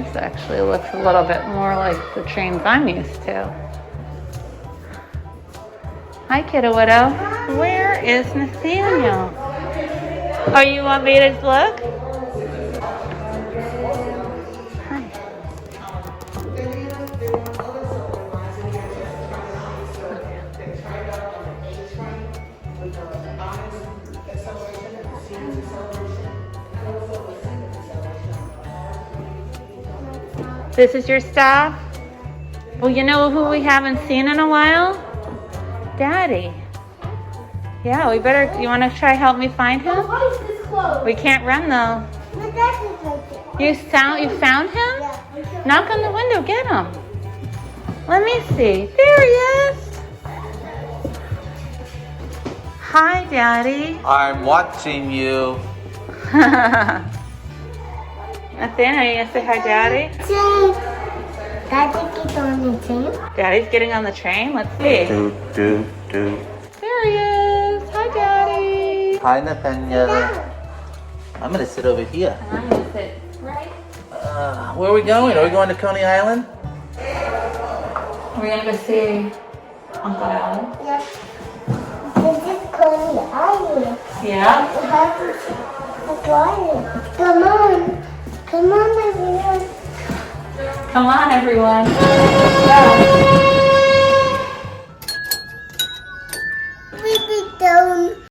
This actually looks a little bit more like the trains I'm used to. Hi, Kiddo Widow. Where is Nathaniel? Oh, you want me to look? Hi. This is your stop? Well, you know who we haven't seen in a while? Daddy. Yeah, we better, you want to try help me find him? Why is this closed? We can't run though. My dad is right there. You found him? Yeah. Knock on the window, get him. Let me see. There he is. Hi, Daddy. I'm watching you. Nathaniel, are you gonna say hi, Daddy? Daddy get on the train. Daddy's getting on the train. Let's see. Do. There he is. Hi, Daddy. Hi, Nathaniel. I'm gonna sit over here. I'm gonna sit right. Where are we going? Are we going to Coney Island? We're gonna go see Uncle Alan. Yeah. This is Coney Island. Yeah. Come on. Come on, everyone. Come on, everyone. Let's go.